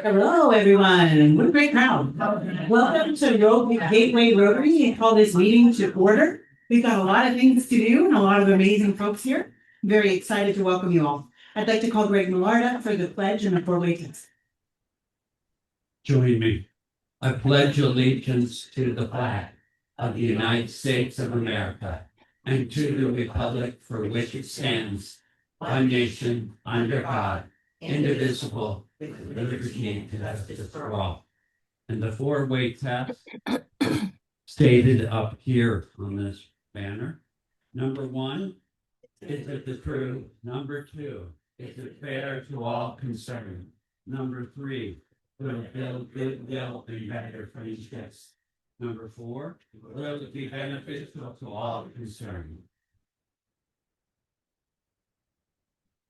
Hello, everyone. What a great crowd. Welcome to Gateway Rotary and call this meeting to order. We've got a lot of things to do and a lot of amazing folks here. Very excited to welcome you all. I'd like to call Greg Millard up for the pledge and the four-way test. Join me. I pledge allegiance to the flag of the United States of America and to the republic for which it stands, one nation, under God, indivisible, with liberty and justice for all. And the four-way test stated up here on this banner. Number one, is it the truth? Number two, is it fair to all concerned? Number three, will it build goodwill and better friendships? Number four, will it be beneficial to all concerned?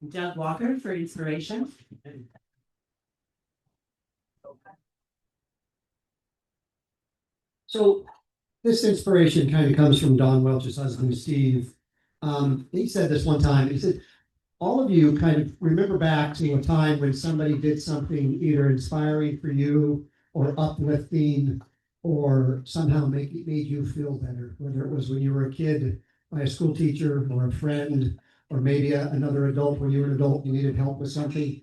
Doug Walker for inspiration. So this inspiration kind of comes from Don Welch's husband, Steve. He said this one time, he said, all of you kind of remember back to a time when somebody did something either inspiring for you or uplifting or somehow made you feel better, whether it was when you were a kid by a school teacher or a friend, or maybe another adult when you were an adult, you needed help with something.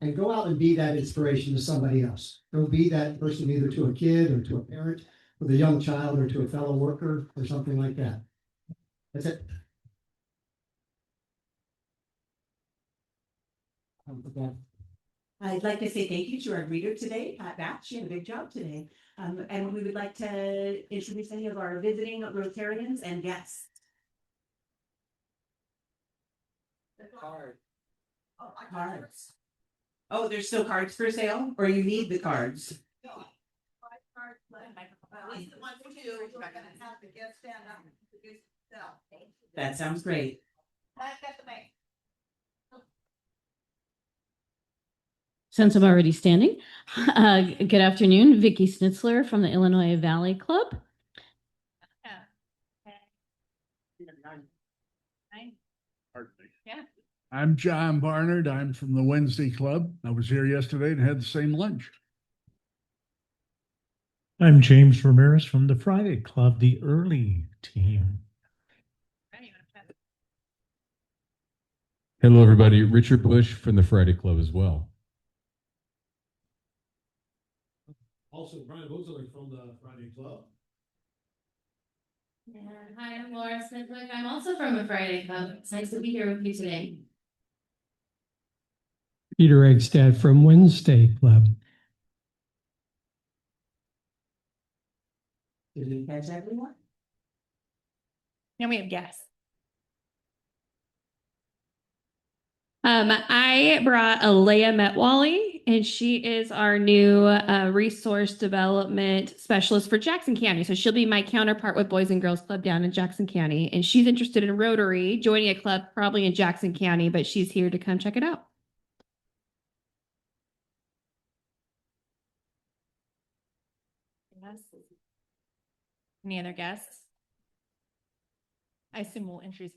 And go out and be that inspiration to somebody else. Go be that person either to a kid or to a parent, with a young child or to a fellow worker or something like that. That's it. I'd like to say thank you to our reader today, Pat Batch. She had a big job today. And we would like to introduce any of our visiting Rotarians and guests. The card. Oh, cards. Oh, there's still cards for sale, or you need the cards? No, 5 cards left. At least the one for you. We're not gonna have the guests stand up and introduce themselves. That sounds great. Since I'm already standing, good afternoon, Vicki Schnitzler from the Illinois Valley Club. Yeah. I'm John Barnard. I'm from the Wednesday Club. I was here yesterday and had the same lunch. I'm James Ramirez from the Friday Club, the early team. Hello, everybody. Richard Bush from the Friday Club as well. Also, Brian Bozler from the Friday Club. Yeah. Hi, I'm Laura Smithwick. I'm also from a Friday Club. It's nice to be here with you today. Peter Eggstad from Wednesday Club. Did you catch everyone? Now we have guests. I brought Alea Metwally, and she is our new resource development specialist for Jackson County. So she'll be my counterpart with Boys and Girls Club down in Jackson County. And she's interested in Rotary, joining a club probably in Jackson County, but she's here to come check it out. Yes. Any other guests? I assume we'll introduce.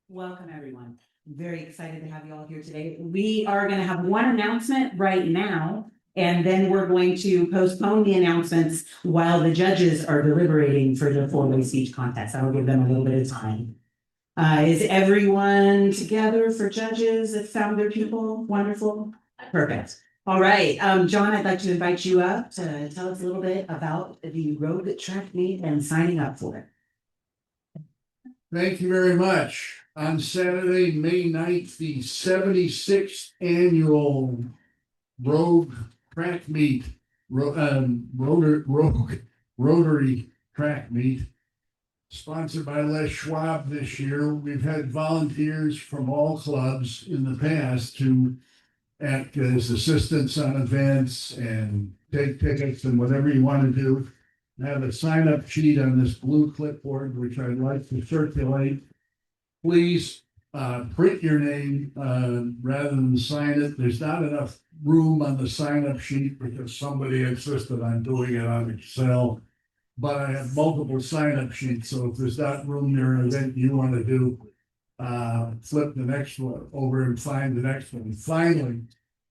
Welcome, everyone. I'm very excited to have you all here today. We are going to have one announcement right now, and then we're going to postpone the announcements while the judges are deliberating for the four-way speech contest. That'll give them a little bit of time. Is everyone together for judges that found their people? Wonderful. Perfect. All right. John, I'd like to invite you up to tell us a little bit about the road track meet and signing up for it. Thank you very much. On Saturday, May 9th, the 76th annual Road Track Meet, Rotary Track Meet, sponsored by Les Schwab this year. We've had volunteers from all clubs in the past to act as assistants on events and take tickets and whatever you want to do. I have a sign-up sheet on this blue clipboard, which I'd like to circulate. Please print your name rather than sign it. There's not enough room on the sign-up sheet because somebody insisted on doing it on Excel. but I have multiple sign-up sheets, so if there's not room there, an event you want to do, flip the next one over and find the next one. Finally,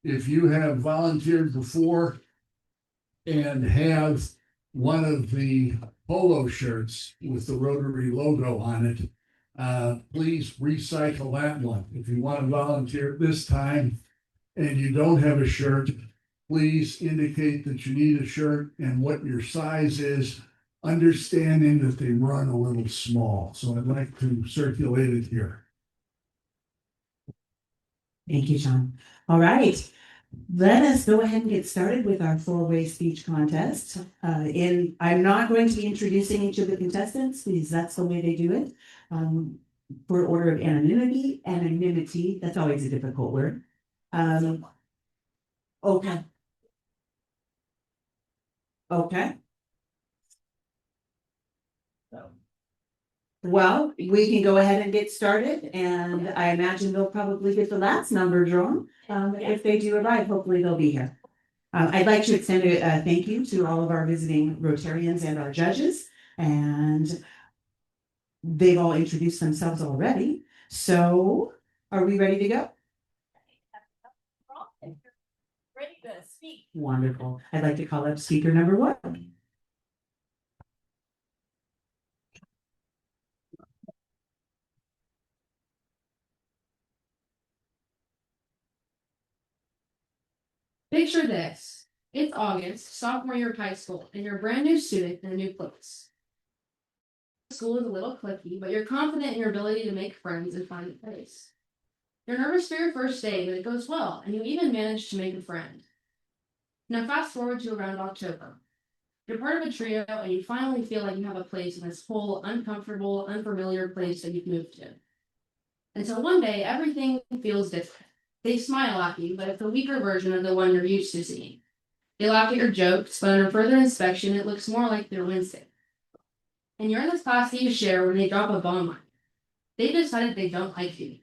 if you have volunteered before and have one of the polo shirts with the Rotary logo on it, please recycle that one. If you want to volunteer this time and you don't have a shirt, please indicate that you need a shirt and what your size is, understanding that they run a little small. So I'd like to circulate it here. Thank you, John. All right. Let us go ahead and get started with our four-way speech contest. I'm not going to be introducing each of the contestants because that's the way they do it. For order of anonymity, that's always a difficult word. Okay. Okay. Well, we can go ahead and get started, and I imagine they'll probably get the last number drawn. If they do arrive, hopefully they'll be here. I'd like to extend a thank you to all of our visiting Rotarians and our judges, and they've all introduced themselves already. So are we ready to go? Ready to speak. Wonderful. I'd like to call up speaker number 1. Picture this. It's August, sophomore year of high school, and you're a brand new student in a new place. School is a little cliquey, but you're confident in your ability to make friends and find a place. You're nervous for your first day, but it goes well, and you even manage to make a friend. Now fast forward to around October. You're part of a trio, and you finally feel like you have a place in this whole uncomfortable, unfamiliar place that you've moved to. Until one day, everything feels different. They smile at you, but it's a weaker version of the one you're used to seeing. They laugh at your jokes, but under further inspection, it looks more like they're wincing. And you're in this class that you share when they drop a bomb on you. They've decided they don't like you.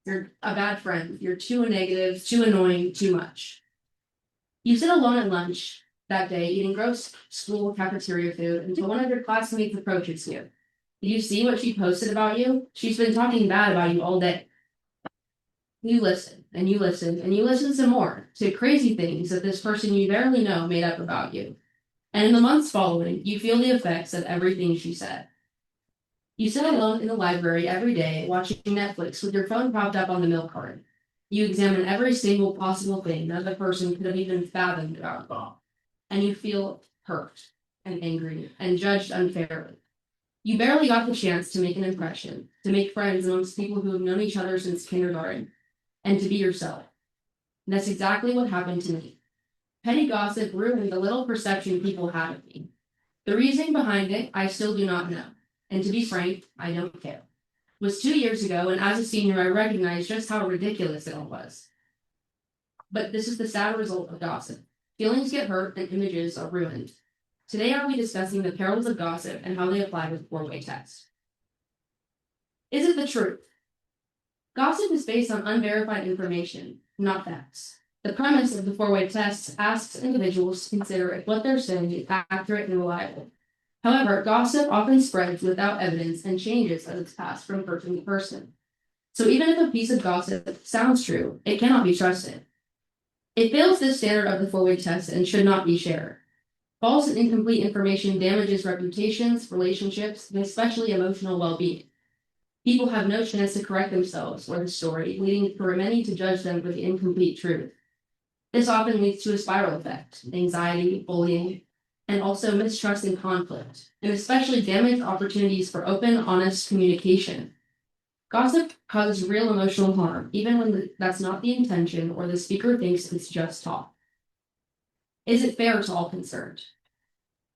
You're a bad friend. You're too negative, too annoying, too much. You sit alone at lunch that day, eating gross school cafeteria food, until one of your classmates approaches you. Did you see what she posted about you? She's been talking bad about you all day. You listen, and you listen, and you listen some more to crazy things that this person you barely know made up about you. And in the months following, you feel the effects of everything she said. You sit alone in the library every day, watching Netflix with your phone propped up on the milk carton. You examine every single possible thing that the person could have even fathomed about you. And you feel hurt and angry and judged unfairly. You barely got the chance to make an impression, to make friends amongst people who have known each other since kindergarten, and to be yourself. And that's exactly what happened to me. Petty gossip ruined the little perception people had of me. The reasoning behind it, I still do not know. And to be frank, I don't care. It was 2 years ago, and as a senior, I recognized just how ridiculous it all was. But this is the sad result of gossip. Feelings get hurt and images are ruined. Today, I'll be discussing the perils of gossip and how they apply with the four-way test. Is it the truth? Gossip is based on unverified information, not facts. The premise of the four-way test asks individuals to consider if what they're saying is accurate and reliable. However, gossip often spreads without evidence and changes as it's passed from person to person. So even if a piece of gossip sounds true, it cannot be trusted. It fails this standard of the four-way test and should not be shared. False and incomplete information damages reputations, relationships, and especially emotional well-being. People have no chance to correct themselves or the story, leading for many to judge them for the incomplete truth. This often leads to a spiral effect, anxiety, bullying, and also mistrust and conflict, and especially damage opportunities for open, honest communication. Gossip causes real emotional harm, even when that's not the intention or the speaker thinks it's just talk. Is it fair to all concerned?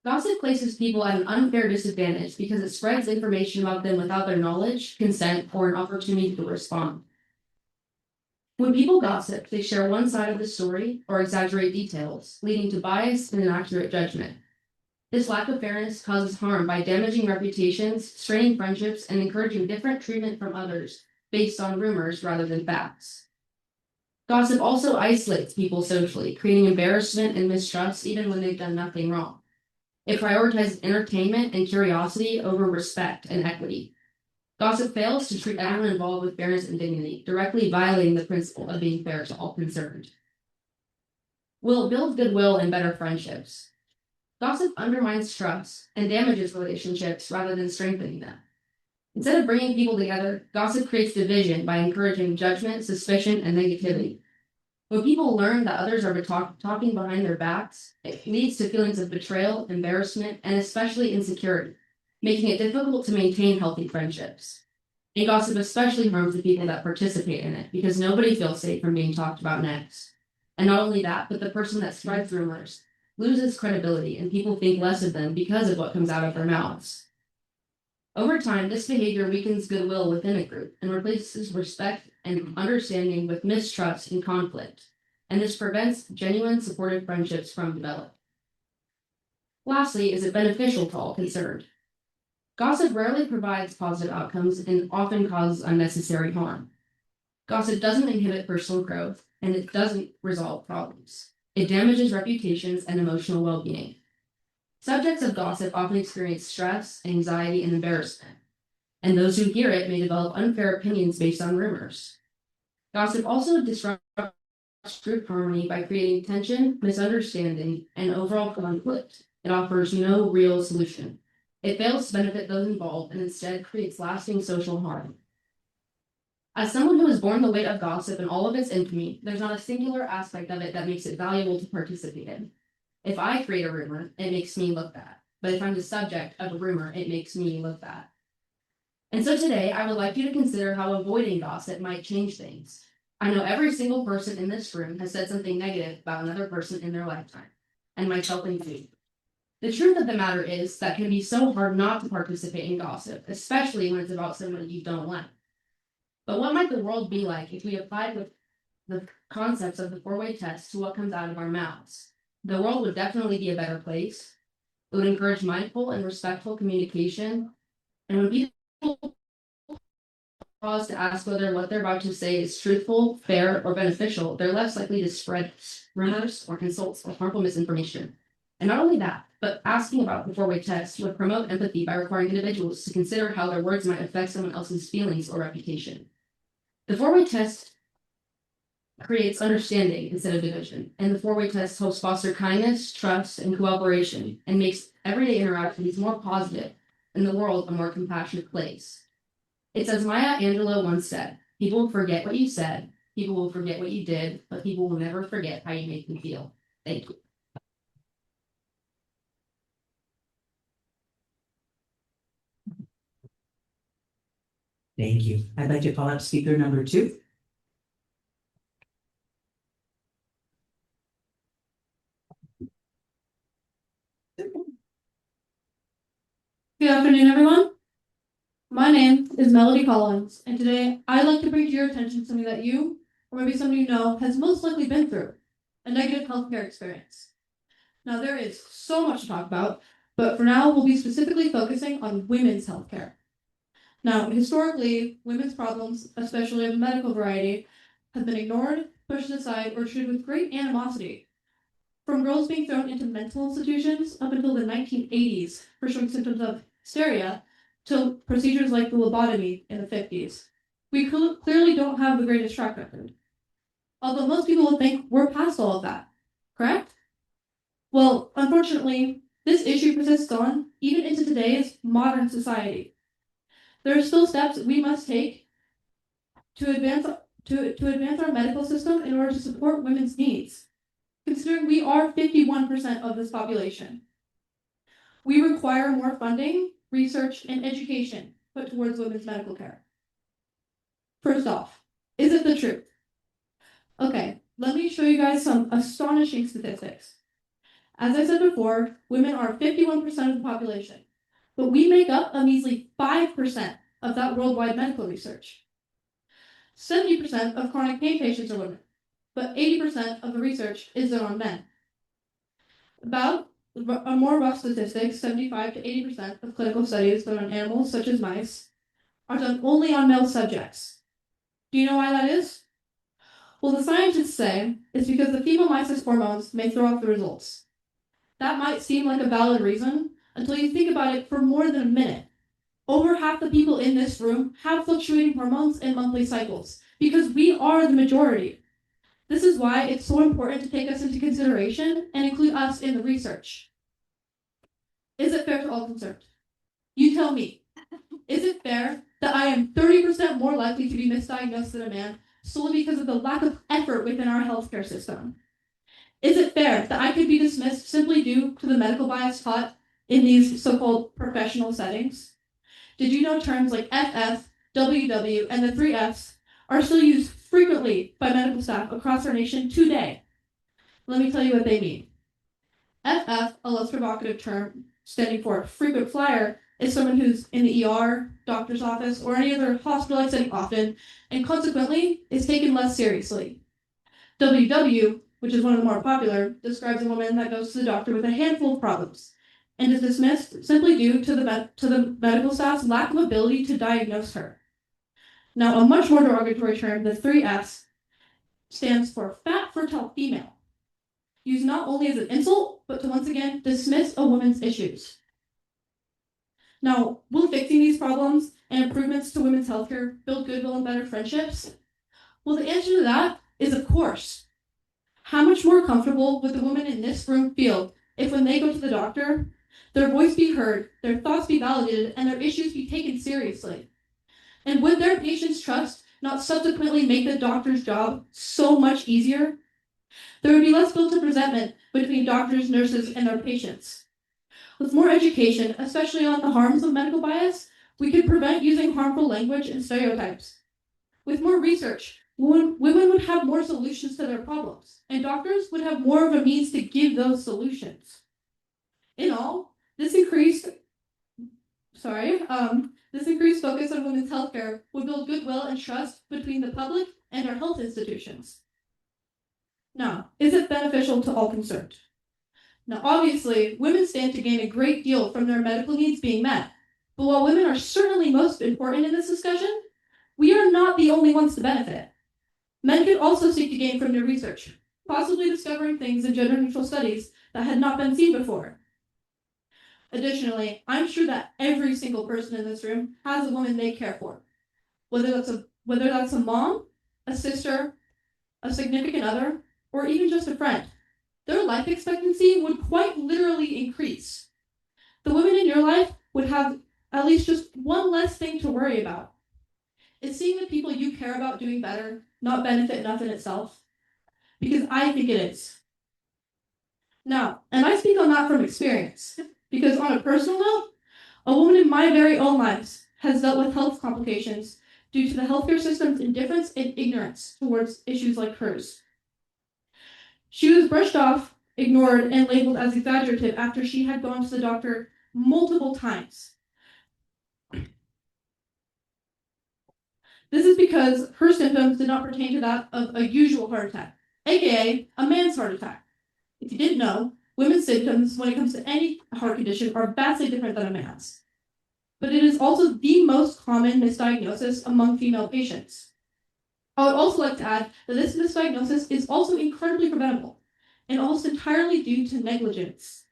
Gossip places people at an unfair disadvantage because it spreads information about them without their knowledge, consent, or an opportunity to respond. When people gossip, they share one side of the story or exaggerate details, leading to bias and inaccurate judgment. This lack of fairness causes harm by damaging reputations, straining friendships, and encouraging different treatment from others based on rumors rather than facts. Gossip also isolates people socially, creating embarrassment and mistrust even when they've done nothing wrong. It prioritizes entertainment and curiosity over respect and equity. Gossip fails to treat everyone involved with fairness and dignity, directly violating the principle of being fair to all concerned. Will it build goodwill and better friendships? Gossip undermines trust and damages relationships rather than strengthening them. Instead of bringing people together, gossip creates division by encouraging judgment, suspicion, and negativity. When people learn that others are talking behind their backs, it leads to feelings of betrayal, embarrassment, and especially insecurity, making it difficult to maintain healthy friendships. And gossip especially harms the people that participate in it because nobody feels safe from being talked about next. And not only that, but the person that spreads rumors loses credibility and people think less of them because of what comes out of their mouths. Over time, this behavior weakens goodwill within a group and replaces respect and understanding with mistrust and conflict, and this prevents genuine supportive friendships from developing. Lastly, is it beneficial to all concerned? Gossip rarely provides positive outcomes and often causes unnecessary harm. Gossip doesn't inhibit personal growth, and it doesn't resolve problems. It damages reputations and emotional well-being. Subjects of gossip often experience stress, anxiety, and embarrassment, and those who hear it may develop unfair opinions based on rumors. Gossip also disrupts group harmony by creating tension, misunderstanding, and overall conflict. It offers no real solution. It fails to benefit those involved and instead creates lasting social harm. As someone who has borne the weight of gossip and all of its infamy, there's not a singular aspect of it that makes it valuable to participate in. If I create a rumor, it makes me look bad. But if I'm the subject of a rumor, it makes me look bad. And so today, I would like you to consider how avoiding gossip might change things. I know every single person in this room has said something negative about another person in their lifetime, and myself included. The truth of the matter is that it can be so hard not to participate in gossip, especially when it's about someone you don't like. But what might the world be like if we applied the concepts of the four-way test to what comes out of our mouths? The world would definitely be a better place. It would encourage mindful and respectful communication. And when people pause to ask whether what they're about to say is truthful, fair, or beneficial, they're less likely to spread rumors or insults or harmful misinformation. And not only that, but asking about the four-way test would promote empathy by requiring individuals to consider how their words might affect someone else's feelings or reputation. The four-way test creates understanding instead of division, and the four-way test helps foster kindness, trust, and cooperation, and makes everyday interactions more positive and the world a more compassionate place. It's as Maya Angelou once said, people will forget what you said, people will forget what you did, but people will never forget how you make them feel. Thank you. Thank you. I'd like to call up speaker number 2. Good afternoon, everyone. My name is Melody Collins, and today I'd like to bring to your attention something that you, or maybe somebody you know, has most likely been through, a negative healthcare experience. Now, there is so much to talk about, but for now, we'll be specifically focusing on women's healthcare. Now, historically, women's problems, especially of medical variety, have been ignored, pushed aside, or treated with great animosity. From girls being thrown into mental institutions up until the 1980s for showing symptoms of hysteria, to procedures like the lobotomy in the 50s. We clearly don't have the greatest track record. Although most people will think we're past all of that, correct? Well, unfortunately, this issue persists on even into today's modern society. There are still steps we must take to advance our medical system in order to support women's needs, considering we are 51% of this population. We require more funding, research, and education put towards women's medical care. First off, is it the truth? Okay, let me show you guys some astonishing statistics. As I said before, women are 51% of the population, but we make up a measly 5% of that worldwide medical research. 70% of chronic pain patients are women, but 80% of the research is done on men. About a more rough statistics, 75 to 80% of clinical studies done on animals, such as mice, are done only on male subjects. Do you know why that is? Well, the scientists say it's because the female mice's hormones may throw off the results. That might seem like a valid reason until you think about it for more than a minute. Over half the people in this room have fluctuating hormones and monthly cycles because we are the majority. This is why it's so important to take us into consideration and include us in the research. Is it fair to all concerned? You tell me. Is it fair that I am 30% more likely to be misdiagnosed than a man solely because of the lack of effort within our healthcare system? Is it fair that I could be dismissed simply due to the medical bias taught in these so-called professional settings? Did you know terms like FF, WW, and the 3Fs are still used frequently by medical staff across our nation today? Let me tell you what they mean. FF, a less provocative term standing for frequent flyer, is someone who's in the ER, doctor's office, or any other hospitalized setting often, and consequently is taken less seriously. WW, which is one of the more popular, describes a woman that goes to the doctor with a handful of problems and is dismissed simply due to the medical staff's lack of ability to diagnose her. Now, a much more derogatory term, the 3Fs, stands for fat, fertile female, used not only as an insult, but to once again dismiss a woman's issues. Now, will fixing these problems and improvements to women's healthcare build goodwill and better friendships? Well, the answer to that is of course. How much more comfortable would the women in this room feel if when they go to the doctor, their voice be heard, their thoughts be validated, and their issues be taken seriously? And would their patients' trust not subsequently make the doctor's job so much easier? There would be less built-up resentment between doctors, nurses, and their patients. With more education, especially on the harms of medical bias, we could prevent using harmful language and stereotypes. With more research, women would have more solutions to their problems, and doctors would have more of a means to give those solutions. In all, this increased focus on women's healthcare would build goodwill and trust between the public and our health institutions. Now, is it beneficial to all concerned? Now, obviously, women stand to gain a great deal from their medical needs being met. But while women are certainly most important in this discussion, we are not the only ones to benefit. Men could also seek to gain from new research, possibly discovering things in gender-neutral studies that had not been seen before. Additionally, I'm sure that every single person in this room has a woman they care for, whether that's a mom, a sister, a significant other, or even just a friend. Their life expectancy would quite literally increase. The women in your life would have at least just one less thing to worry about. Is seeing the people you care about doing better not benefit enough in itself? Because I think it is. Now, and I speak on that from experience, because on a personal note, a woman in my very own life has dealt with health complications due to the healthcare system's indifference and ignorance towards issues like hers. She was brushed off, ignored, and labeled as exaggerative after she had gone to the doctor multiple times. This is because her symptoms did not pertain to that of a usual heart attack, aka a man's heart attack. If you didn't know, women's symptoms when it comes to any heart condition are vastly different than a man's. But it is also the most common misdiagnosis among female patients. I would also like to add that this misdiagnosis is also incredibly preventable and almost entirely due to negligence.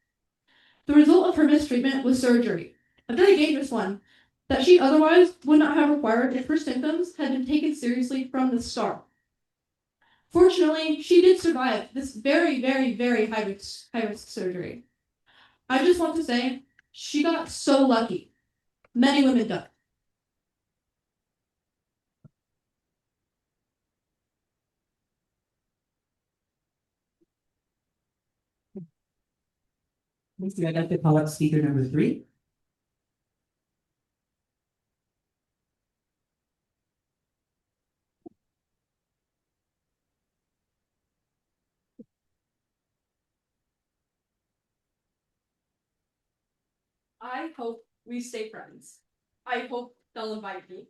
The result of her mistreatment was surgery, a very dangerous one that she otherwise would not have required if her symptoms had been taken seriously from the start. Fortunately, she did survive this very, very, very high-risk surgery. I just want to say, she got so lucky. Many women don't. Thank you. I'd like to call up speaker number 3. I hope we stay friends. I hope they'll invite me.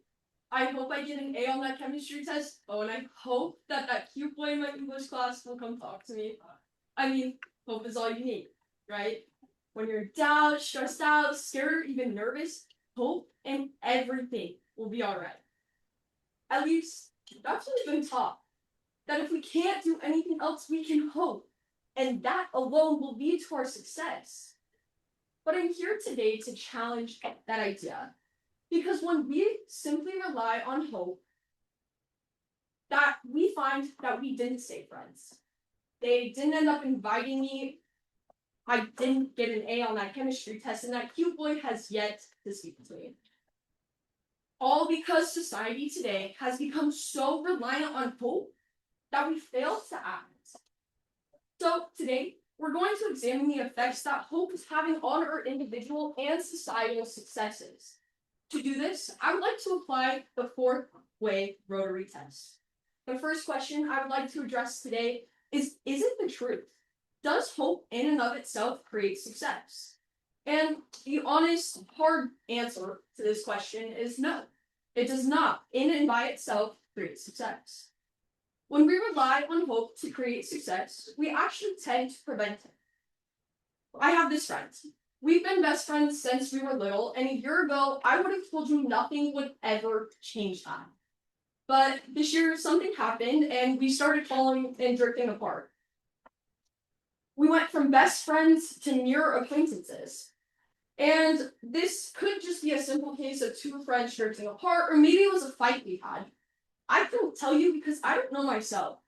I hope I get an A on that chemistry test. Oh, and I hope that that cute boy in my English class will come talk to me. I mean, hope is all you need, right? When you're down, stressed out, scared, even nervous, hope and everything will be all right. At least that's what we've been taught. That if we can't do anything else, we can hope. and that alone will lead to our success. But I'm here today to challenge that idea, because when we simply rely on hope, that we find that we didn't stay friends. They didn't end up inviting me. I didn't get an A on that chemistry test, and that cute boy has yet to speak to me. All because society today has become so reliant on hope that we fail to act. So today, we're going to examine the effects that hope is having on our individual and societal successes. To do this, I would like to apply the fourth-way Rotary test. The first question I would like to address today is it the truth? Does hope in and of itself create success? And the honest, hard answer to this question is no. It does not, in and by itself, create success. When we rely on hope to create success, we actually tend to prevent it. I have this friend. We've been best friends since we were little, and a year ago, I would have told you nothing would ever change that. But this year, something happened, and we started falling and drifting apart. We went from best friends to mere acquaintances. And this could just be a simple case of two friends drifting apart, or maybe it was a fight we had. I couldn't tell you because I don't know myself.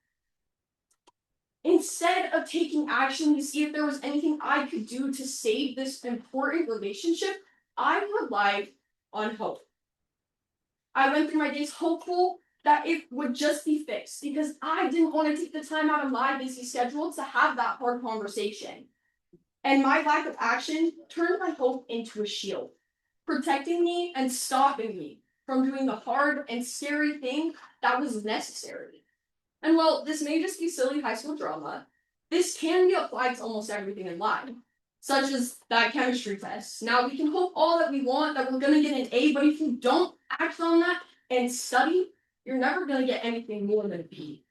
Instead of taking action to see if there was anything I could do to save this important relationship, I relied on hope. I went through my days hopeful that it would just be fixed because I didn't want to take the time out of my busy schedule to have that hard conversation. And my lack of action turned my hope into a shield, protecting me and stopping me from doing the hard and scary thing that was necessary. And while this may just be silly high school drama, this can be applied to almost everything in life, such as that chemistry test. Now, we can hope all that we want that we're going to get an A, but if you don't act on that and study, you're never going to get anything more than a B.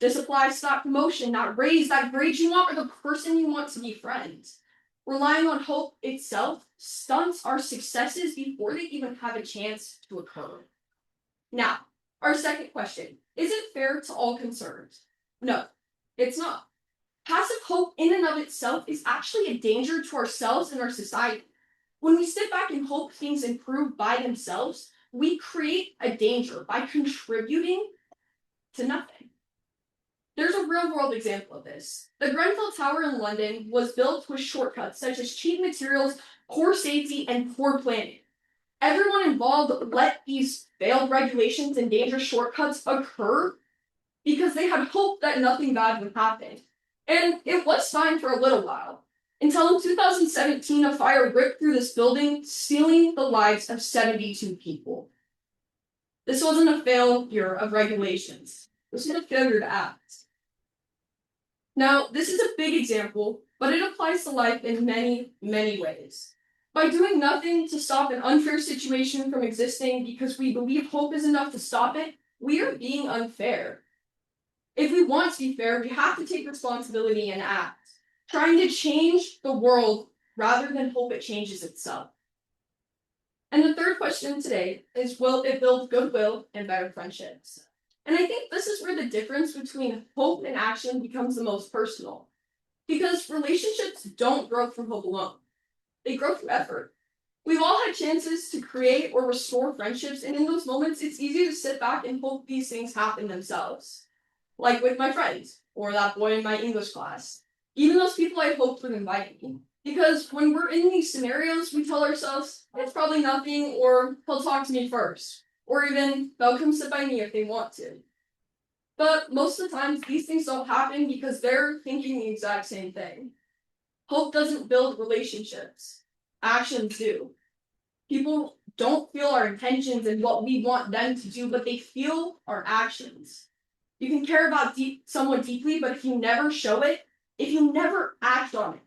This applies to that promotion, that raise, that grade you want, or the person you want to be friends. Relying on hope itself stunts our successes before they even have a chance to occur. Now, our second question, is it fair to all concerned? No, it's not. Passive hope in and of itself is actually a danger to ourselves and our society. When we sit back and hope things improve by themselves, we create a danger by contributing to nothing. There's a real-world example of this. The Grenfell Tower in London was built with shortcuts such as cheap materials, poor safety, and poor planning. Everyone involved let these failed regulations and dangerous shortcuts occur because they had hope that nothing bad would happen. And it was fine for a little while, until in 2017 a fire ripped through this building, stealing the lives of 72 people. This wasn't a failure of regulations. This was a failure to act. Now, this is a big example, but it applies to life in many, many ways. By doing nothing to stop an unfair situation from existing because we believe hope is enough to stop it, we are being unfair. If we want to be fair, we have to take responsibility and act, trying to change the world rather than hope it changes itself. And the third question today is, will it build goodwill and better friendships? And I think this is where the difference between hope and action becomes the most personal. Because relationships don't grow from hope alone. They grow through effort. We've all had chances to create or restore friendships, and in those moments, it's easy to sit back and hope these things happen themselves. Like with my friends, or that boy in my English class. Even those people I hoped would invite me. Because when we're in these scenarios, we tell ourselves, it's probably nothing, or he'll talk to me first. Or even, they'll come sit by me if they want to. But most of the times, these things don't happen because they're thinking the exact same thing. Hope doesn't build relationships. Actions do. People don't feel our intentions and what we want them to do, but they feel our actions. You can care about someone deeply, but if you never show it, if you never act on it,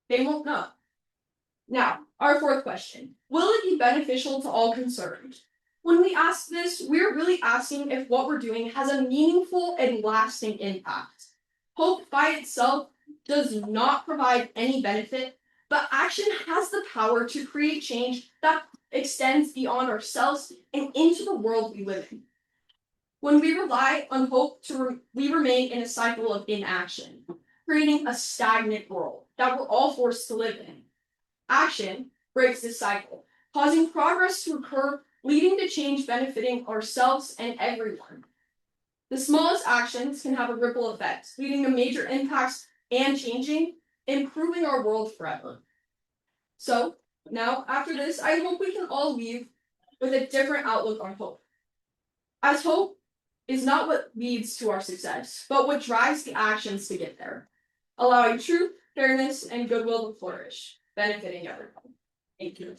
they won't know. Now, our fourth question. Will it be beneficial to all concerned? When we ask this, we're really asking if what we're doing has a meaningful and lasting impact. Hope by itself does not provide any benefit, but action has the power to create change that extends beyond ourselves and into the world we live in. When we rely on hope, we remain in a cycle of inaction. creating a stagnant world that we're all forced to live in. Action breaks this cycle, causing progress to occur, leading to change benefiting ourselves and everyone. The smallest actions can have a ripple effect, leading to major impacts and improving our world forever. So, now, after this, I hope we can all leave with a different outlook on hope. As hope is not what leads to our success, but what drives the actions to get there, allowing truth, fairness, and goodwill to flourish, benefiting everyone. Thank you.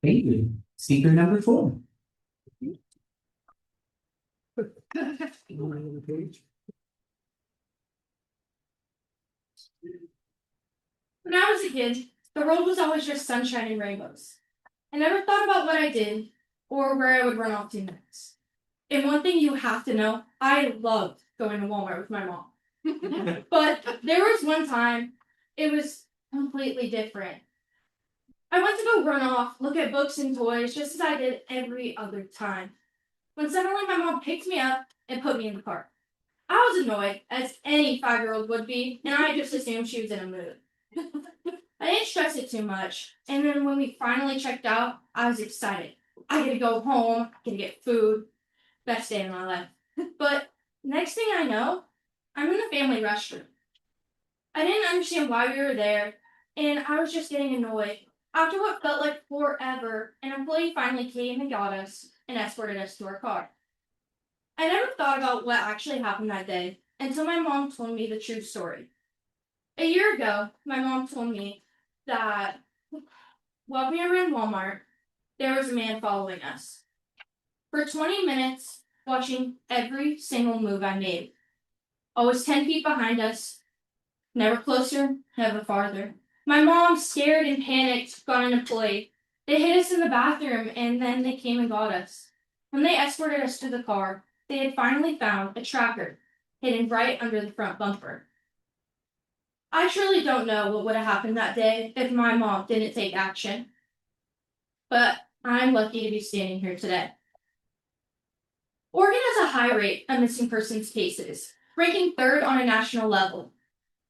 Thank you. Speaker number 4. When I was a kid, the world was always just sunshine and rainbows. I never thought about what I did or where I would run off to next. And one thing you have to know, I loved going to Walmart with my mom. But there was one time it was completely different. I went to go run off, look at books and toys, just as I did every other time. When suddenly my mom picked me up and put me in the car. I was annoyed, as any 5-year-old would be, and I just assumed she was in a mood. I didn't stress it too much, and then when we finally checked out, I was excited. I get to go home, I get to get food. Best day of my life. But next thing I know, I'm in the family restroom. I didn't understand why we were there, and I was just getting annoyed. After what felt like forever, an employee finally came and got us and escorted us to our car. I never thought about what actually happened that day until my mom told me the true story. A year ago, my mom told me that while we were in Walmart, there was a man following us. For 20 minutes, watching every single move I made. Always 10 feet behind us, never closer, never farther. My mom, scared and panicked, got an employee. They hid us in the bathroom and then they came and got us. When they escorted us to the car, they had finally found a tracker hidden right under the front bumper. I truly don't know what would have happened that day if my mom didn't take action. But I'm lucky to be standing here today. Oregon has a high rate of missing persons cases, ranking 3rd on a national level.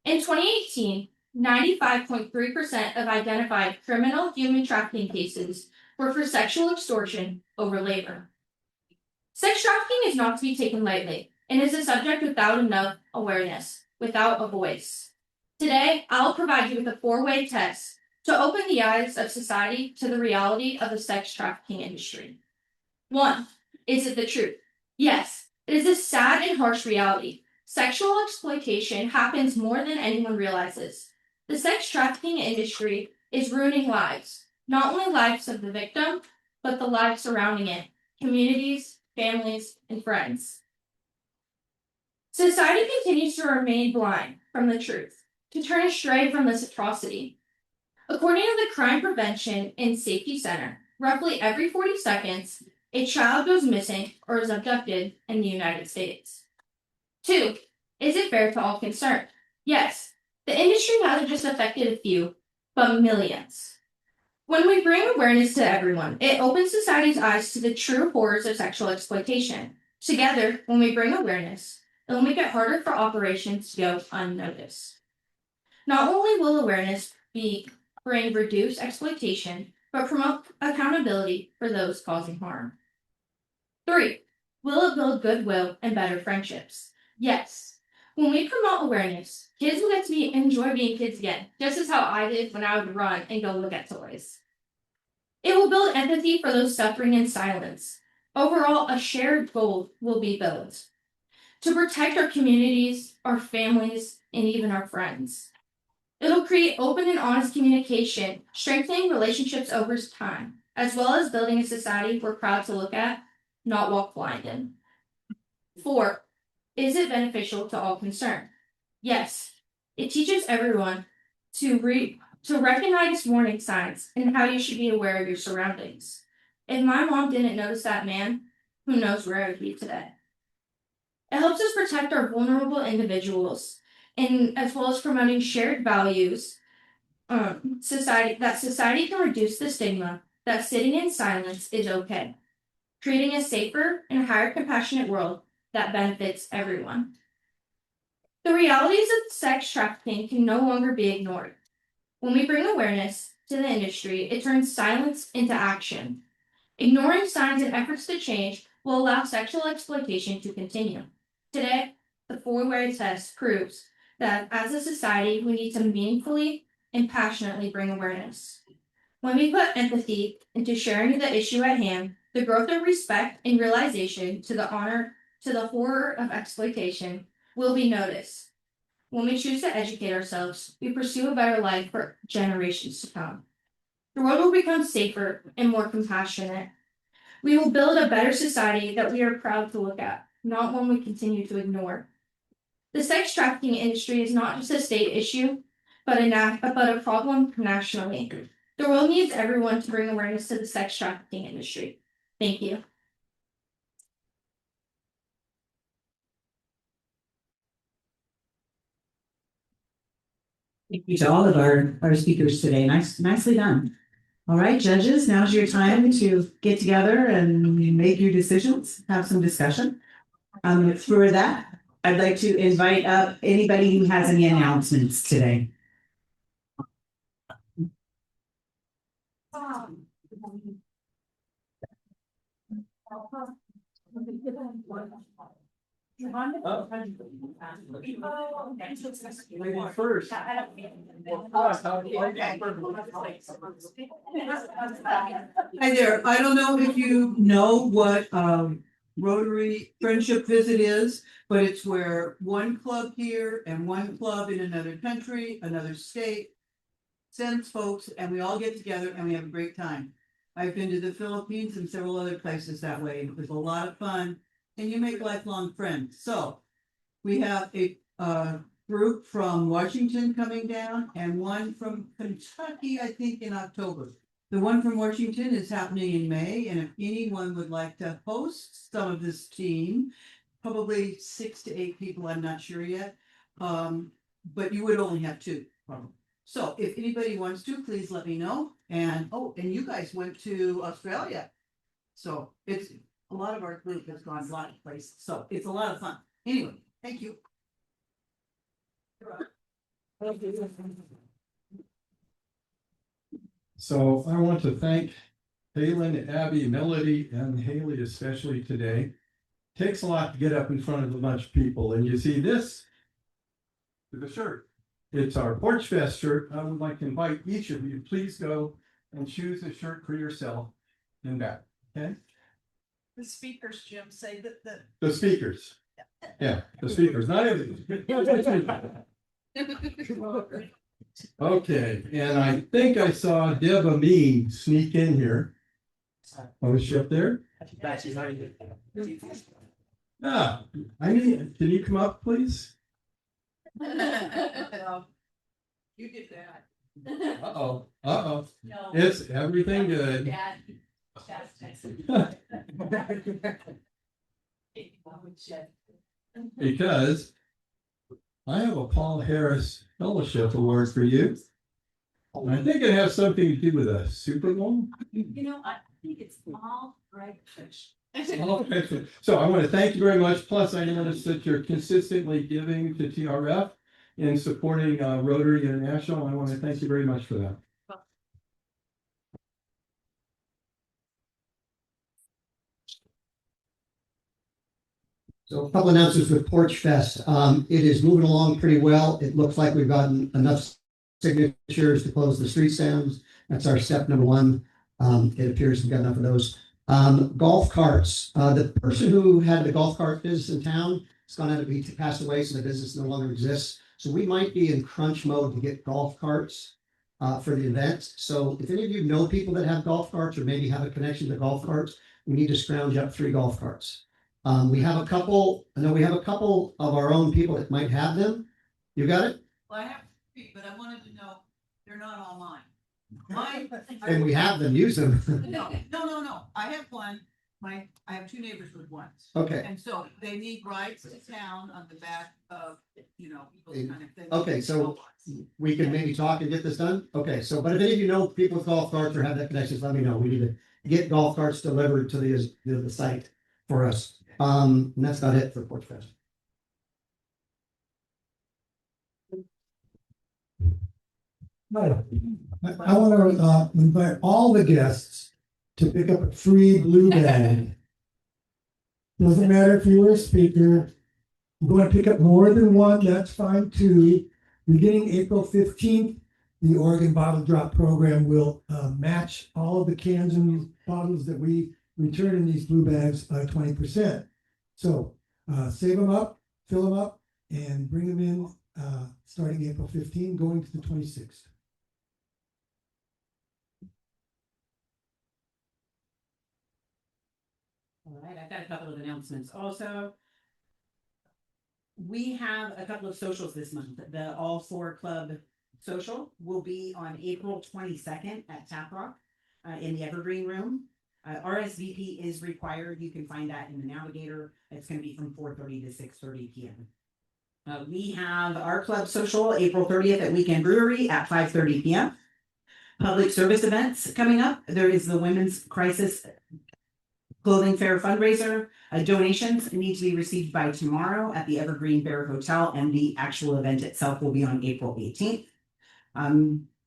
In 2018, 95.3% of identified criminal human trafficking cases were for sexual extortion over labor. Sex trafficking is not to be taken lightly and is a subject without enough awareness, without a voice. Today, I'll provide you with a 4-way test to open the eyes of society to the reality of the sex trafficking industry. 1. Is it the truth? Yes, it is a sad and harsh reality. Sexual exploitation happens more than anyone realizes. The sex trafficking industry is ruining lives, not only lives of the victim, but the lives surrounding it, communities, families, and friends. Society continues to remain blind from the truth, to turn astray from this atrocity. According to the Crime Prevention and Safety Center, roughly every 40 seconds, a child goes missing or is abducted in the United States. 2. Is it fair to all concerned? Yes. The industry hasn't just affected a few, but millions. When we bring awareness to everyone, it opens society's eyes to the true horrors of sexual exploitation. Together, when we bring awareness, it will make it harder for operations to go unnoticed. Not only will awareness bring reduced exploitation, but promote accountability for those causing harm. 3. Will it build goodwill and better friendships? Yes. When we promote awareness, kids will get to enjoy being kids again, just as how I did when I would run and go look at toys. It will build empathy for those suffering in silence. Overall, a shared goal will be built to protect our communities, our families, and even our friends. It'll create open and honest communication, strengthening relationships over time, as well as building a society we're proud to look at, not walk blind in. 4. Is it beneficial to all concerned? Yes. It teaches everyone to recognize warning signs and how you should be aware of your surroundings. If my mom didn't notice that man, who knows where I would be today. It helps us protect our vulnerable individuals, and as well as promoting shared values, society can reduce the stigma that sitting in silence is okay. creating a safer and higher compassionate world that benefits everyone. The realities of sex trafficking can no longer be ignored. When we bring awareness to the industry, it turns silence into action. Ignoring signs and efforts to change will allow sexual exploitation to continue. Today, the four-way test proves that as a society, we need to meaningfully and passionately bring awareness. When we put empathy into sharing the issue at hand, the growth of respect and realization to the horror of exploitation will be noticed. When we choose to educate ourselves, we pursue a better life for generations to come. The world will become safer and more compassionate. We will build a better society that we are proud to look at, not one we continue to ignore. The sex trafficking industry is not just a state issue, but a problem nationally. The world needs everyone to bring awareness to the sex trafficking industry. Thank you. Thank you to all of our speakers today. Nicely done. All right, judges, now's your time to get together and make your decisions, have some discussion. For that, I'd like to invite up anybody who has any announcements today. First. Hi there, I don't know if you know what Rotary Friendship Visit is, but it's where one club here and one club in another country, another state sends folks and we all get together and we have a great time. I've been to the Philippines and several other places that way. It was a lot of fun and you make lifelong friends. So we have a group from Washington coming down and one from Kentucky, I think in October. The one from Washington is happening in May, and if anyone would like to host some of this team, probably 6 to 8 people, I'm not sure yet. But you would only have 2. So if anybody wants to, please let me know. And and you guys went to Australia. So it's a lot of our group has gone a lot of places. So it's a lot of fun. Anyway, thank you. So I want to thank Halen, Abby, Melody, and Haley especially today. Takes a lot to get up in front of a bunch of people, and you see this is the shirt. It's our Porch Fest shirt. I would like to invite each of you, please go and choose a shirt for yourself in that, okay? The speakers, Jim, say that The speakers. Yeah, the speakers, not everything. Okay, and I think I saw Deb Amin sneak in here. Oh, is she up there? Ah, can you come up, please? you did that. Uh-oh, uh-oh. It's everything good. Because I have a Paul Harris Fellowship Award for you. And I think it has something to do with a Super Bowl. You know, I think it's all right. So I want to thank you very much. Plus, I noticed that you're consistently giving to TRF and supporting Rotary International. I want to thank you very much for that. So a couple announcements with Porch Fest. It is moving along pretty well. It looks like we've gotten enough signatures to close the street stands. That's our step number 1. It appears we've got enough of those. Golf carts. The person who had the golf cart business in town has gone out to be passed away, so the business no longer exists. So we might be in crunch mode to get golf carts for the event. So if any of you know people that have golf carts or maybe have a connection to golf carts, we need to scrounge up 3 golf carts. We have a couple, I know we have a couple of our own people that might have them. You got it? Well, I have 3, but I wanted to know they're not all mine. And we have them, use them. No. I have one. I have 2 neighbors with ones. Okay. And so they need rides to town on the back of, those kind of things. Okay, so we can maybe talk and get this done? Okay, so, but if any of you know people with golf carts or have that connections, let me know. We need to get golf carts delivered to the site for us. And that's about it for Porch Fest. I want to invite all the guests to pick up a free blue bag. Doesn't matter if you were a speaker. You're going to pick up more than one, that's fine too. Beginning April 15th, the Oregon Bottle Drop Program will match all of the cans and bottles that we return in these blue bags by 20%. So save them up, fill them up, and bring them in starting April 15, going to the 26th. All right, I've got a couple of announcements also. We have a couple of socials this month. The All Four Club social will be on April 22nd at Tap Rock in the Evergreen Room. RSVP is required. You can find that in the Navigator. It's going to be from 4:30 to 6:30 p.m. We have our club social April 30th at Weekend Brewery at 5:30 p.m. Public service events coming up. There is the Women's Crisis Clothing Fair fundraiser. Donations need to be received by tomorrow at the Evergreen Bear Hotel, and the actual event itself will be on April 18th.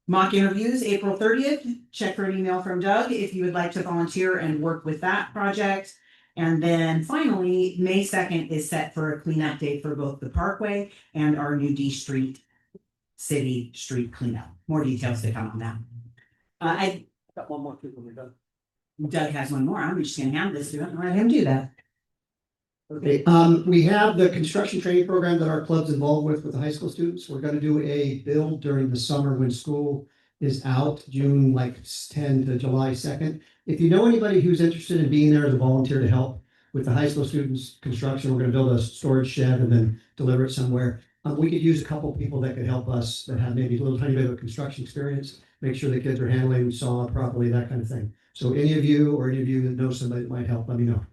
Mock interviews, April 30th. Check for an email from Doug if you would like to volunteer and work with that project. And then finally, May 2nd is set for a cleanup day for both the Parkway and our new D Street City Street cleanup. More details to come on that. I Got one more people we're done. Doug has one more. I'm just gonna hand this to him and let him do that. Okay, we have the construction training program that our club's involved with the high school students. We're gonna do a build during the summer when school is out, June like 10 to July 2nd. If you know anybody who's interested in being there as a volunteer to help with the high school students construction, we're gonna build a storage shed and then deliver it somewhere. We could use a couple people that could help us that have maybe a little tiny bit of construction experience, make sure the kids are handling saw properly, that kind of thing. So any of you that know somebody that might help, let me know.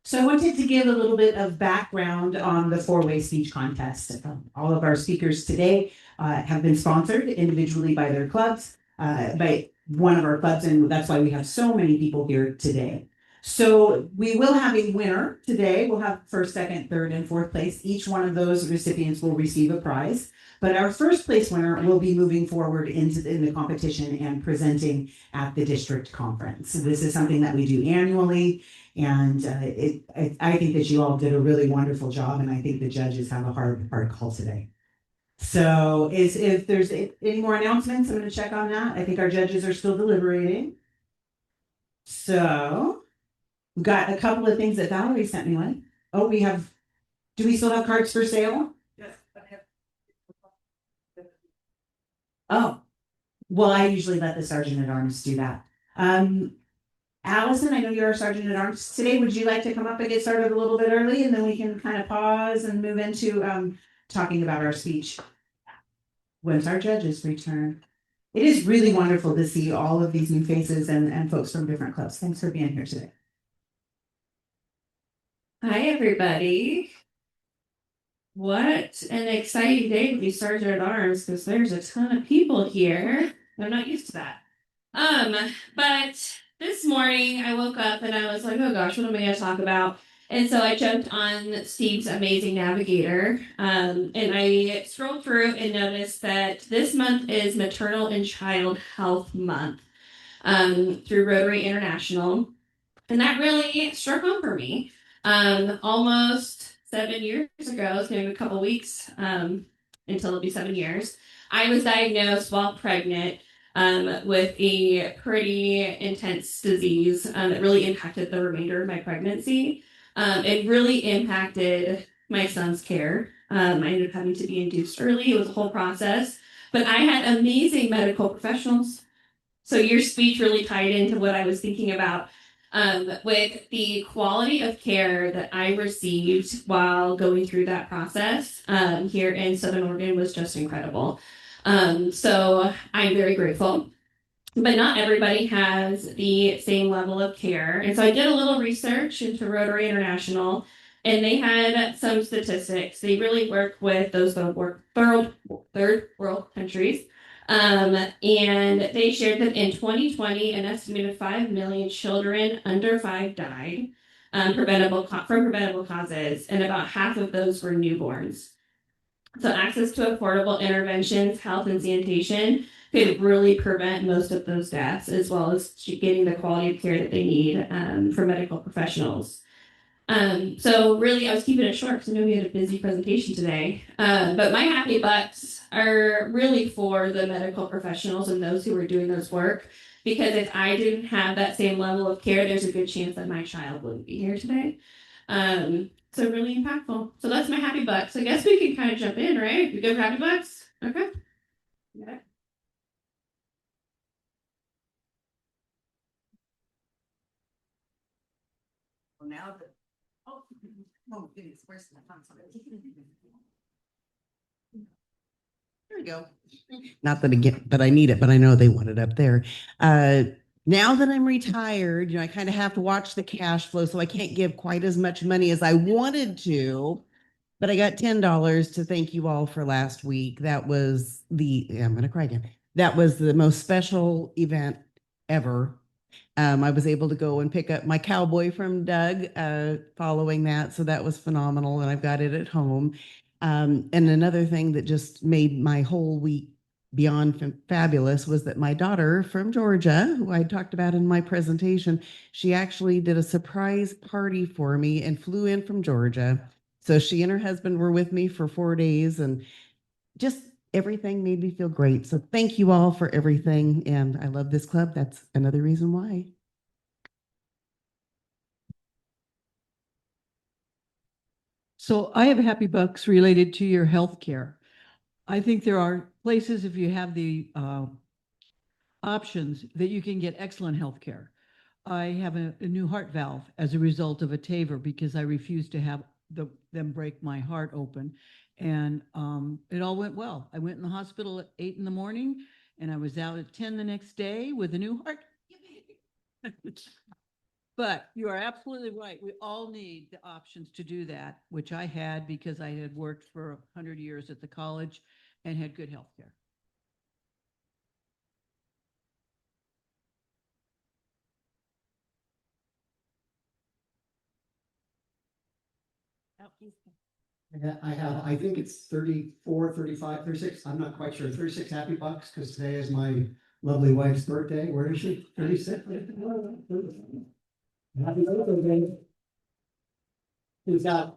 So I wanted to give a little bit of background on the four-way speech contest. All of our speakers today have been sponsored individually by their clubs, by one of our clubs, and that's why we have so many people here today. So we will have a winner today. We'll have first, second, third, and fourth place. Each one of those recipients will receive a prize. But our first place winner will be moving forward in the competition and presenting at the district conference. So this is something that we do annually. And I think that you all did a really wonderful job. And I think the judges have a hard call today. So if there's any more announcements, I'm going to check on that. I think our judges are still deliberating. So we've got a couple of things that Valerie sent me with. Oh, do we still have cards for sale? Yes, I have. Oh, well, I usually let the sergeant at arms do that. Allison, I know you're a sergeant at arms today. Would you like to come up and get started a little bit early, and then we can kind of pause and move into talking about our speech once our judges return. It is really wonderful to see all of these new faces and folks from different clubs. Thanks for being here today. Hi, everybody. What an exciting day to be Sergeant at Arms, because there's a ton of people here. I'm not used to that. But this morning I woke up and I was like, oh gosh, what am I going to talk about? And so I jumped on Steve's amazing navigator, and I scrolled through and noticed that this month is Maternal and Child Health Month through Rotary International. And that really struck home for me. Almost 7 years ago, it's maybe a couple weeks until it'll be 7 years, I was diagnosed while pregnant with a pretty intense disease that really impacted the remainder of my pregnancy. It really impacted my son's care. I ended up having to be induced early. It was a whole process, but I had amazing medical professionals. So your speech really tied into what I was thinking about. With the quality of care that I received while going through that process here in Southern Oregon was just incredible. So I'm very grateful. But not everybody has the same level of care. And so I did a little research into Rotary International, and they had some statistics. They really work with those third world countries And they shared that in 2020, an estimated 5 million children under 5 died from preventable causes, and about half of those were newborns. So access to affordable interventions, health and sanitation could really prevent most of those deaths, as well as getting the quality of care that they need for medical professionals. So really, I was keeping it short because I know we had a busy presentation today. But my happy bucks are really for the medical professionals and those who are doing this work. Because if I didn't have that same level of care, there's a good chance that my child wouldn't be here today. So really impactful. So that's my happy bucks. I guess we can kind of jump in, right? We good for happy bucks? Okay. Yeah. Well, now that, oh goodness, where's my phone? There we go. Not that again, that I need it, but I know they want it up there. Now that I'm retired, I kind of have to watch the cash flow, so I can't give quite as much money as I wanted to. But I got $10 to thank you all for last week. That was I'm gonna cry again. That was the most special event ever. I was able to go and pick up my cowboy from Doug following that. So that was phenomenal. And I've got it at home. And another thing that just made my whole week beyond fabulous was that my daughter from Georgia, who I talked about in my presentation, she actually did a surprise party for me and flew in from Georgia. So she and her husband were with me for 4 days, and just everything made me feel great. So thank you all for everything. And I love this club. That's another reason why. So I have happy bucks related to your health care. I think there are places, if you have the options, that you can get excellent health care. I have a new heart valve as a result of a TAVR because I refused to have them break my heart open. And it all went well. I went in the hospital at 8 in the morning and I was out at 10 the next day with a new heart. But you are absolutely right. We all need the options to do that, which I had because I had worked for 100 years at the college and had good health care. I think it's 34, 35, 36. I'm not quite sure. 36 happy bucks because today is my lovely wife's birthday. Where is she? 36? Happy birthday, babe. You got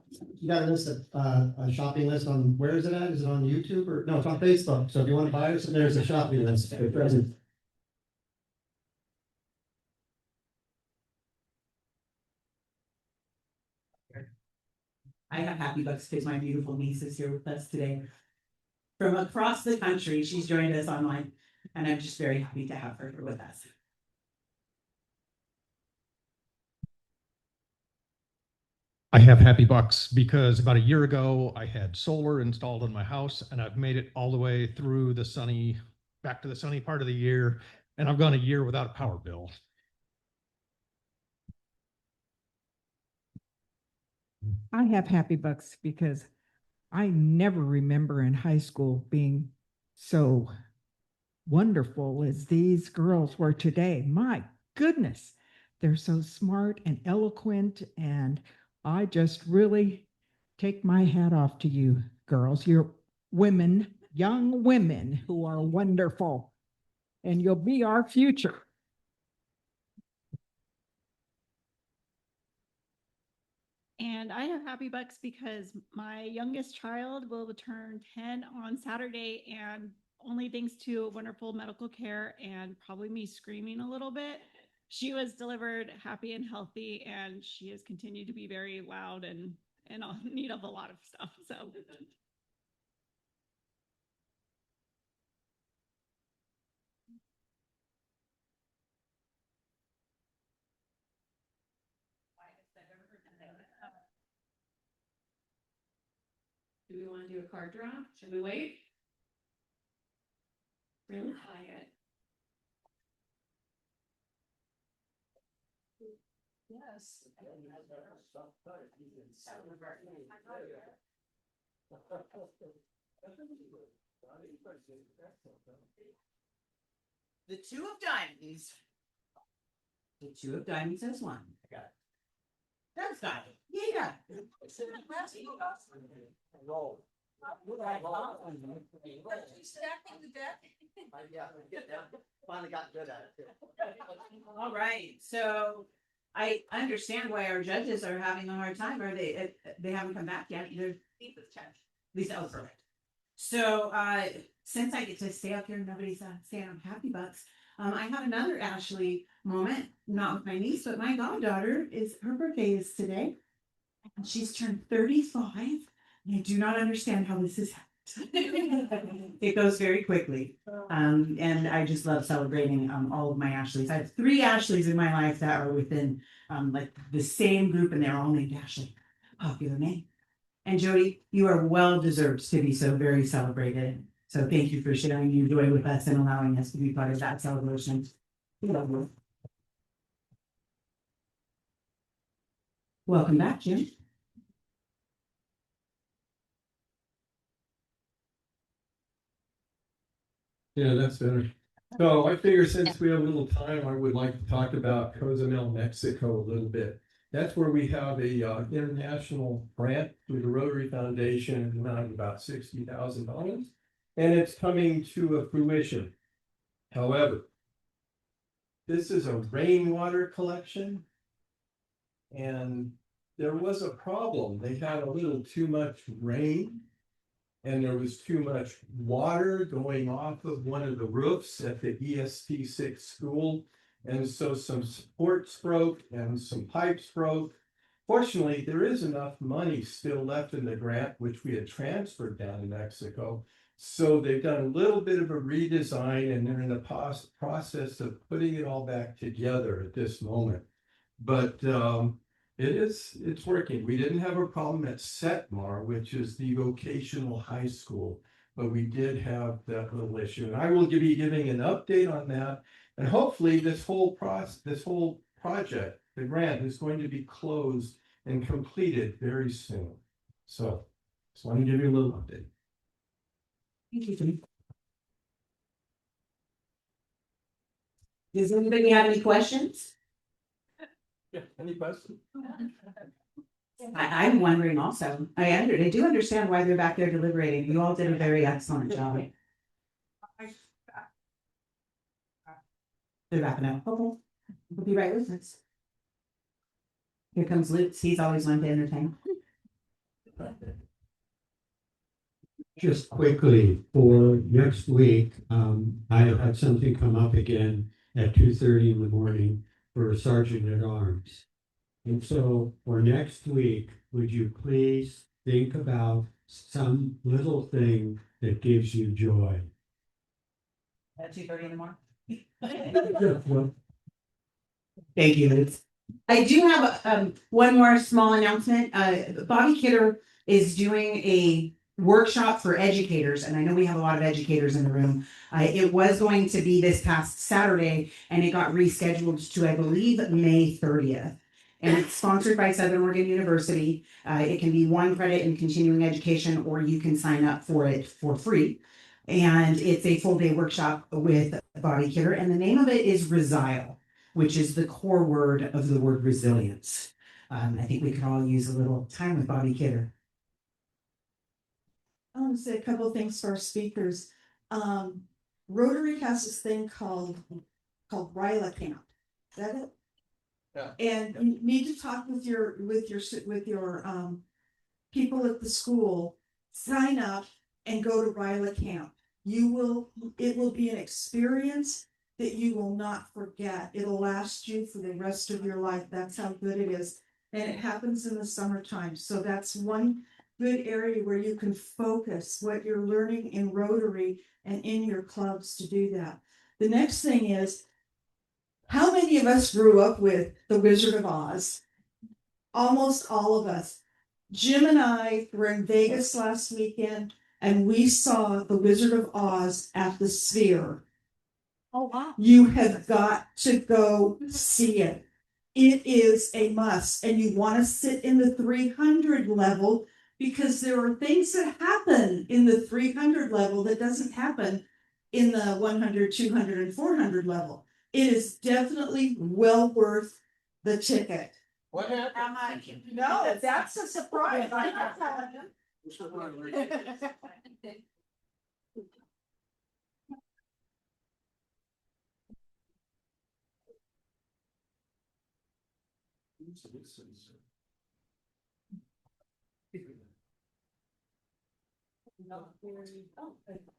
a list of a shopping list on where is it at? Is it on YouTube or no? It's on Facebook. So if you want to buy it, so there's a shopping list for present. I have happy bucks because my beautiful niece is here with us today. From across the country, she's joined us online, and I'm just very happy to have her here with us. I have happy bucks because about a year ago, I had solar installed in my house and I've made it all the way through back to the sunny part of the year. And I've gone a year without a power bill. I have happy bucks because I never remember in high school being so wonderful as these girls were today. My goodness, they're so smart and eloquent, and I just really take my hat off to you girls. You're women, young women who are wonderful, and you'll be our future. And I have happy bucks because my youngest child will turn 10 on Saturday, and only thanks to wonderful medical care and probably me screaming a little bit, she was delivered happy and healthy, and she has continued to be very loud and in need of a lot of stuff. So Do we want to do a card draw? Should we wait? Really quiet. yes. The two of diamonds. The two of diamonds has one. I got it. That's got it. Yeah. Stacking the deck. Finally got good at it. All right, so I understand why our judges are having a hard time, or they haven't come back yet. They're Lisa, oh, perfect. So since I get to stay up here, nobody's staying on Happy Bucks. I have another Ashley moment, not with my niece, but my goddaughter her birthday is today. And she's turned 35. And I do not understand how this has happened. It goes very quickly. And I just love celebrating all of my Ashleys. I have 3 Ashleys in my life that are within like the same group, and they're all named Ashley. Popular name. And Jody, you are well deserved to be so very celebrated. So thank you for sharing your joy with us and allowing us to be part of that celebration. Welcome back, Jim. Yeah, that's better. So I figure since we have a little time, I would like to talk about Cozumel, Mexico a little bit. That's where we have a international grant through the Rotary Foundation in the amount of about $60,000. And it's coming to a fruition. However, this is a rainwater collection. And there was a problem. They had a little too much rain. And there was too much water going off of one of the roofs at the EST6 school. And so some supports broke and some pipes broke. Fortunately, there is enough money still left in the grant, which we had transferred down to Mexico. So they've done a little bit of a redesign, and they're in the process of putting it all back together at this moment. But it's working. We didn't have a problem at Setmar, which is the vocational high school, but we did have that little issue. And I will be giving an update on that. And hopefully this whole project, the grant, is going to be closed and completed very soon. So just want to give you a little update. Thank you, Jim. Does anybody have any questions? Yeah, any questions? I'm wondering also. I do understand why they're back there deliberating. You all did a very excellent job. They're wrapping up. Okay. We'll be right with us. Here comes Luke. He's always one to entertain. Just quickly, for next week, I had something come up again at 2:30 in the morning for Sergeant at Arms. And so for next week, would you please think about some little thing that gives you joy? At 2:30 in the morning. Well, Thank you, Liz. I do have one more small announcement. Bobby Kidder is doing a workshop for educators, and I know we have a lot of educators in the room. It was going to be this past Saturday, and it got rescheduled to, I believe, May 30th. And it's sponsored by Southern Oregon University. It can be 1 credit in continuing education, or you can sign up for it for free. And it's a full day workshop with Bobby Kidder, and the name of it is Resile, which is the core word of the word resilience. I think we could all use a little time with Bobby Kidder. I want to say a couple of things for our speakers. Rotary has this thing called Ryla Camp. Is that it? Yeah. And you need to talk with your people at the school. Sign up and go to Ryla Camp. It will be an experience that you will not forget. It'll last you for the rest of your life. That's how good it is. And it happens in the summertime. So that's one good area where you can focus what you're learning in Rotary and in your clubs to do that. The next thing is, how many of us grew up with The Wizard of Oz? Almost all of us. Jim and I were in Vegas last weekend, and we saw The Wizard of Oz at the Sphere. Oh, wow. You have got to go see it. It is a must, and you want to sit in the 300 level Because there are things that happen in the 300 level that doesn't happen in the 100, 200, and 400 level. It is definitely well worth the ticket. What happened? No, that's a surprise.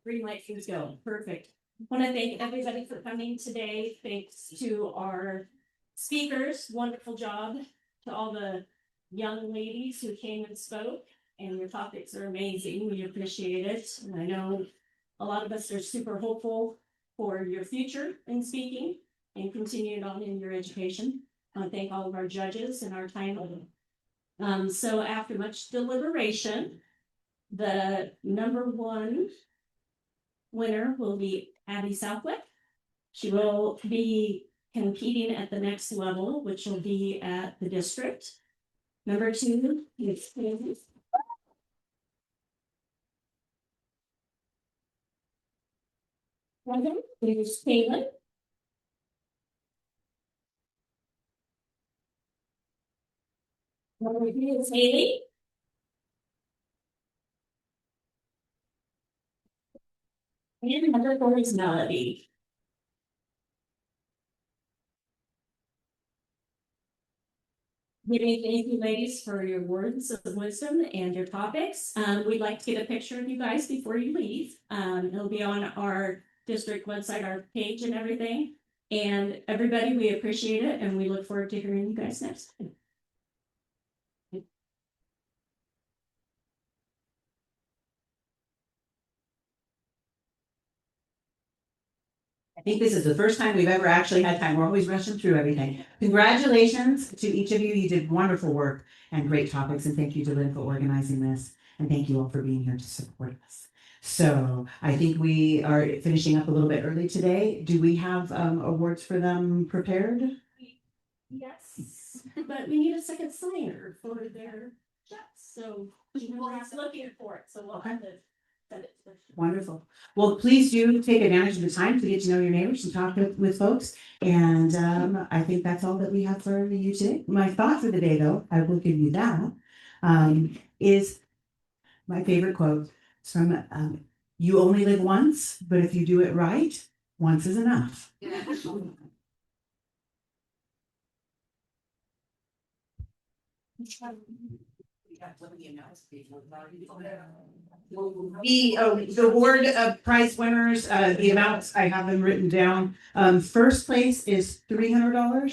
Green light seems to go. Perfect. Want to thank everybody for coming today. Thanks to our speakers. Wonderful job to all the young ladies who came and spoke. And your topics are amazing. We appreciate it. And I know a lot of us are super hopeful for your future in speaking and continuing on in your education. I want to thank all of our judges and our time. So after much deliberation, the number one winner will be Abby Southwick. She will be competing at the next level, which will be at the district. Number two is Caitlin. Number three is Haley. And number four is Melody. Thank you, ladies, for your words of wisdom and your topics. We'd like to get a picture of you guys before you leave. It'll be on our district website, our page and everything. And everybody, we appreciate it, and we look forward to hearing you guys next time. I think this is the first time we've ever actually had time. We're always rushing through everything. Congratulations to each of you. You did wonderful work and great topics. And thank you to Lynn for organizing this. And thank you all for being here to support us. So I think we are finishing up a little bit early today. Do we have awards for them prepared? Yes, but we need a second signer for their checks. So we'll have to look for it. So we'll have to send it to them. Wonderful. Well, please do take advantage of the time to get to know your neighbors and talk with folks. And I think that's all that we have for you today. My thought for the day, though, I will give you that, is my favorite quote. It's from you only live once, but if you do it right, once is enough. Yeah. The award of prize winners, the amounts, I have them written down. First place is $300.